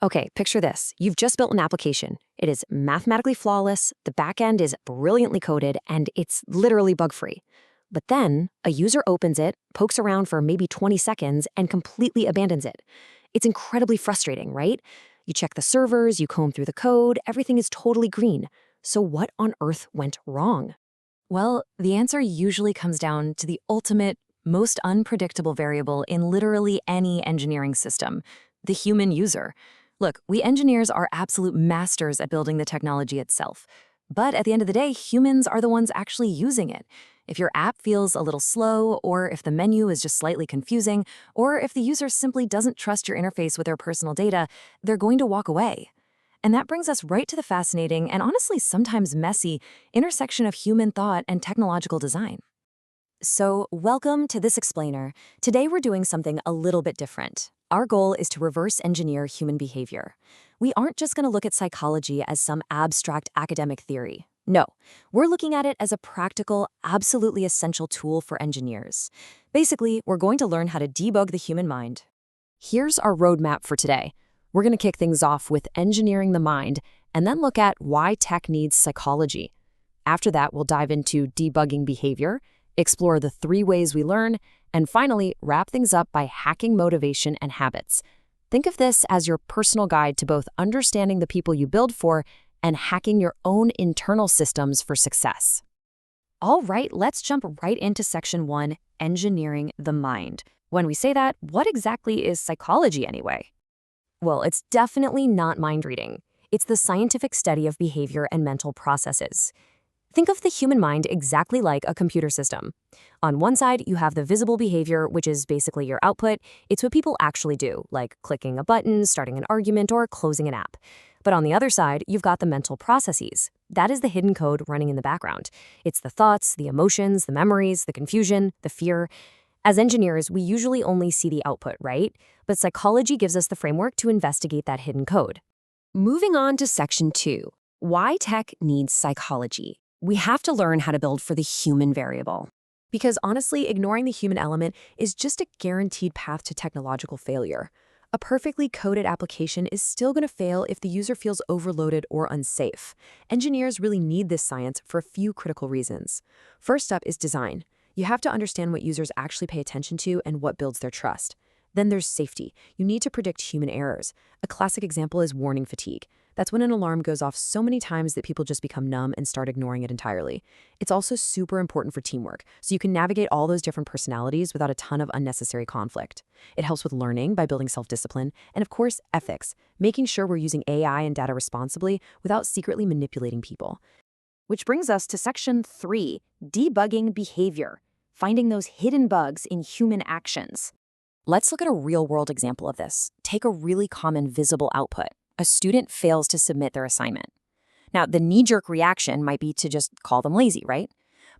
Okay, picture this. You've just built an application. It is mathematically flawless, the back end is brilliantly coded, and it's literally bug-free. But then, a user opens it, pokes around for maybe 20 seconds, and completely abandons it. It's incredibly frustrating, right? You check the servers, you comb through the code, everything is totally green. So what on earth went wrong? Well, the answer usually comes down to the ultimate, most unpredictable variable in literally any engineering system: the human user. Look, we engineers are absolute masters at building the technology itself. But at the end of the day, humans are the ones actually using it. If your app feels a little slow, or if the menu is just slightly confusing, or if the user simply doesn't trust your interface with their personal data, they're going to walk away. And that brings us right to the fascinating and honestly sometimes messy intersection of human thought and technological design. So, welcome to this explainer. Today we're doing something a little bit different. Our goal is to reverse engineer human behavior. We aren't just going to look at psychology as some abstract academic theory. No, we're looking at it as a practical, absolutely essential tool for engineers. Basically, we're going to learn how to debug the human mind. Here's our roadmap for today. We're going to kick things off with engineering the mind, and then look at why tech needs psychology. After that, we'll dive into debugging behavior, explore the 3 ways we learn, and finally, wrap things up by hacking motivation and habits. Think of this as your personal guide to both understanding the people you build for and hacking your own internal systems for success. All right, let's jump right into section 1, engineering the mind. When we say that, what exactly is psychology anyway? Well, it's definitely not mind reading. It's the scientific study of behavior and mental processes. Think of the human mind exactly like a computer system. On one side, you have the visible behavior, which is basically your output. It's what people actually do, like clicking a button, starting an argument, or closing an app. But on the other side, you've got the mental processes. That is the hidden code running in the background. It's the thoughts, the emotions, the memories, the confusion, the fear. As engineers, we usually only see the output, right? But psychology gives us the framework to investigate that hidden code. Moving on to section 2, why tech needs psychology. We have to learn how to build for the human variable. Because honestly, ignoring the human element is just a guaranteed path to technological failure. A perfectly coded application is still going to fail if the user feels overloaded or unsafe. Engineers really need this science for a few critical reasons. First up is design. You have to understand what users actually pay attention to and what builds their trust. Then there's safety. You need to predict human errors. A classic example is warning fatigue. That's when an alarm goes off so many times that people just become numb and start ignoring it entirely. It's also super important for teamwork, so you can navigate all those different personalities without a ton of unnecessary conflict. It helps with learning by building self-discipline, and of course, ethics, making sure we're using AI and data responsibly without secretly manipulating people. Which brings us to section 3, debugging behavior, finding those hidden bugs in human actions. Let's look at a real-world example of this. Take a really common visible output. A student fails to submit their assignment. Now, the knee-jerk reaction might be to just call them lazy, right?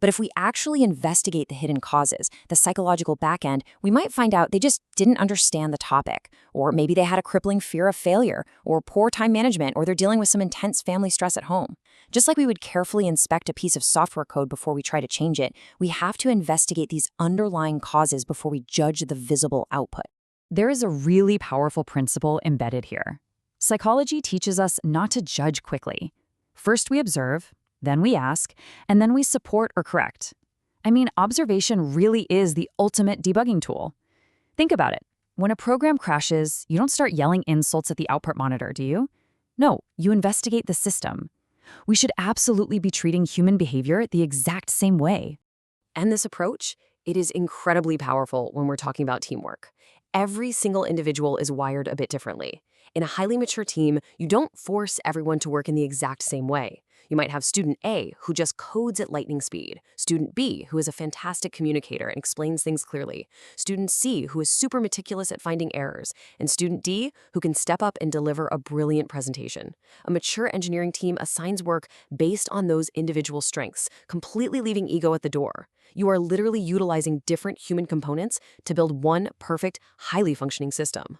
But if we actually investigate the hidden causes, the psychological backend, we might find out they just didn't understand the topic, or maybe they had a crippling fear of failure, or poor time management, or they're dealing with some intense family stress at home. Just like we would carefully inspect a piece of software code before we try to change it, we have to investigate these underlying causes before we judge the visible output. There is a really powerful principle embedded here. Psychology teaches us not to judge quickly. First we observe, then we ask, and then we support or correct. I mean, observation really is the ultimate debugging tool. Think about it. When a program crashes, you don't start yelling insults at the output monitor, do you? No, you investigate the system. We should absolutely be treating human behavior the exact same way. And this approach, it is incredibly powerful when we're talking about teamwork. Every single individual is wired a bit differently. In a highly mature team, you don't force everyone to work in the exact same way. You might have student A, who just codes at lightning speed, student B, who is a fantastic communicator and explains things clearly, student C, who is super meticulous at finding errors, and student D, who can step up and deliver a brilliant presentation. A mature engineering team assigns work based on those individual strengths, completely leaving ego at the door. You are literally utilizing different human components to build one perfect, highly functioning system.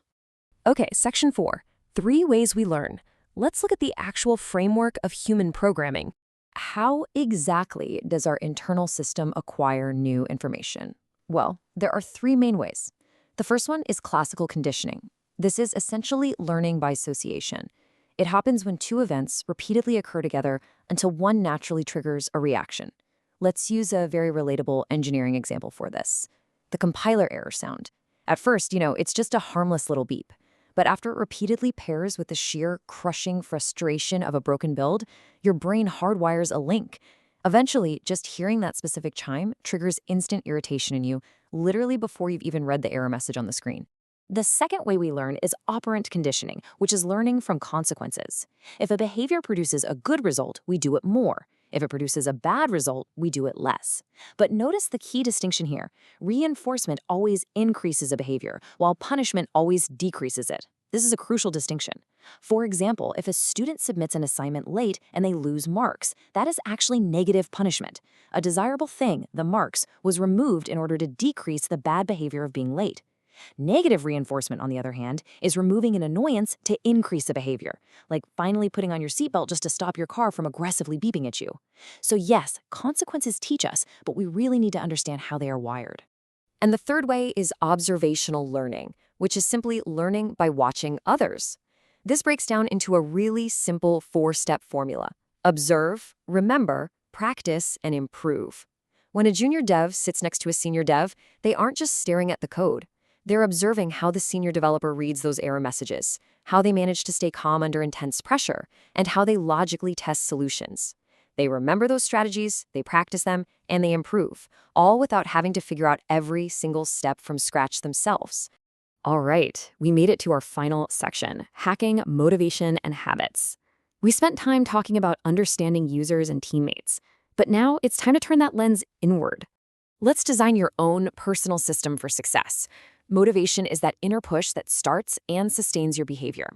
Okay, section 4, 3 ways we learn. Let's look at the actual framework of human programming. How exactly does our internal system acquire new information? Well, there are 3 main ways. The first one is classical conditioning. This is essentially learning by association. It happens when two events repeatedly occur together until one naturally triggers a reaction. Let's use a very relatable engineering example for this. The compiler error sound. At first, it's just a harmless little beep. But after it repeatedly pairs with the sheer crushing frustration of a broken build, your brain hardwires a link. Eventually, just hearing that specific chime triggers instant irritation in you, literally before you've even read the error message on the screen. The second way we learn is operant conditioning, which is learning from consequences. If a behavior produces a good result, we do it more. If it produces a bad result, we do it less. But notice the key distinction here. Reinforcement always increases a behavior, while punishment always decreases it. This is a crucial distinction. For example, if a student submits an assignment late and they lose marks, that is actually negative punishment. A desirable thing, the marks, was removed in order to decrease the bad behavior of being late. Negative reinforcement, on the other hand, is removing an annoyance to increase a behavior, like finally putting on your seatbelt just to stop your car from aggressively beeping at you. So yes, consequences teach us, but we really need to understand how they are wired. And the third way is observational learning, which is simply learning by watching others. This breaks down into a really simple 4-step formula. Observe, remember, practice, and improve. When a junior dev sits next to a senior dev, they aren't just staring at the code. They're observing how the senior developer reads those error messages, how they manage to stay calm under intense pressure, and how they logically test solutions. They remember those strategies, they practice them, and they improve, all without having to figure out every single step from scratch themselves. All right, we made it to our final section, hacking motivation and habits. We spent time talking about understanding users and teammates, but now it's time to turn that lens inward. Let's design your own personal system for success. Motivation is that inner push that starts and sustains your behavior.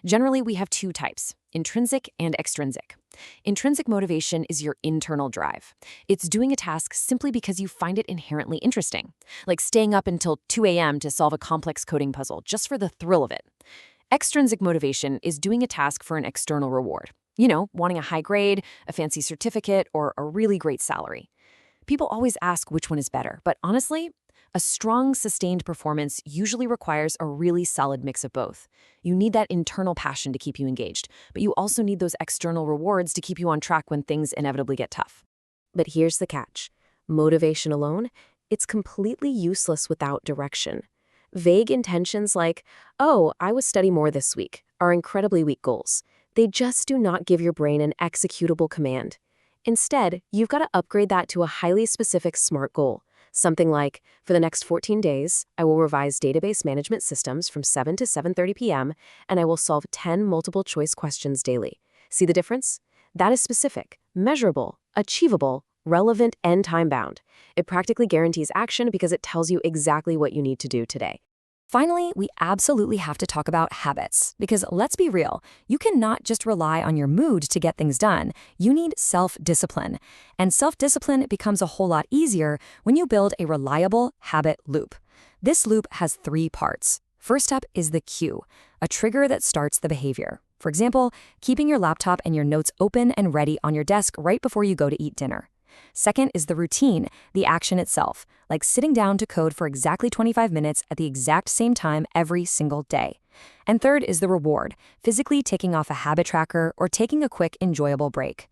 Generally, we have two types, intrinsic and extrinsic. Intrinsic motivation is your internal drive. It's doing a task simply because you find it inherently interesting, like staying up until 2 a.m. to solve a complex coding puzzle just for the thrill of it. Extrinsic motivation is doing a task for an external reward. Wanting a high grade, a fancy certificate, or a really great salary. People always ask which one is better, but honestly, a strong, sustained performance usually requires a really solid mix of both. You need that internal passion to keep you engaged, but you also need those external rewards to keep you on track when things inevitably get tough. But here's the catch. Motivation alone, it's completely useless without direction. Vague intentions like, oh, I will study more this week, are incredibly weak goals. They just do not give your brain an executable command. Instead, you've got to upgrade that to a highly specific SMART goal. Something like, for the next 14 days, I will revise database management systems from 7 to 7:30 p.m., and I will solve 10 multiple-choice questions daily. See the difference? That is specific, measurable, achievable, relevant, and time-bound. It practically guarantees action because it tells you exactly what you need to do today. Finally, we absolutely have to talk about habits, because let's be real, you cannot just rely on your mood to get things done. You need self-discipline. And self-discipline becomes a whole lot easier when you build a reliable habit loop. This loop has 3 parts. First up is the cue, a trigger that starts the behavior. For example, keeping your laptop and your notes open and ready on your desk right before you go to eat dinner. Second is the routine, the action itself, like sitting down to code for exactly 25 minutes at the exact same time every single day. And third is the reward, physically taking off a habit tracker or taking a quick, enjoyable break.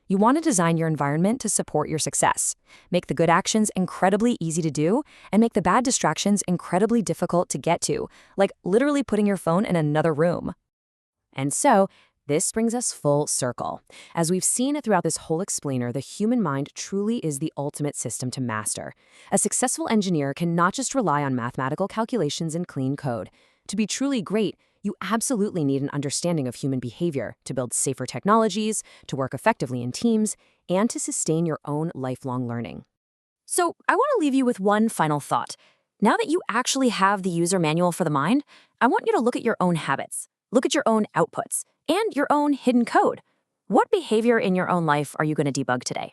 You want to design your environment to support your success. Make the good actions incredibly easy to do, and make the bad distractions incredibly difficult to get to, like literally putting your phone in another room. And so, this brings us full circle. As we've seen throughout this whole explainer, the human mind truly is the ultimate system to master. A successful engineer can not just rely on mathematical calculations and clean code. To be truly great, you absolutely need an understanding of human behavior to build safer technologies, to work effectively in teams, and to sustain your own lifelong learning. So, I want to leave you with one final thought. Now that you actually have the user manual for the mind, I want you to look at your own habits. Look at your own outputs and your own hidden code. What behavior in your own life are you going to debug today?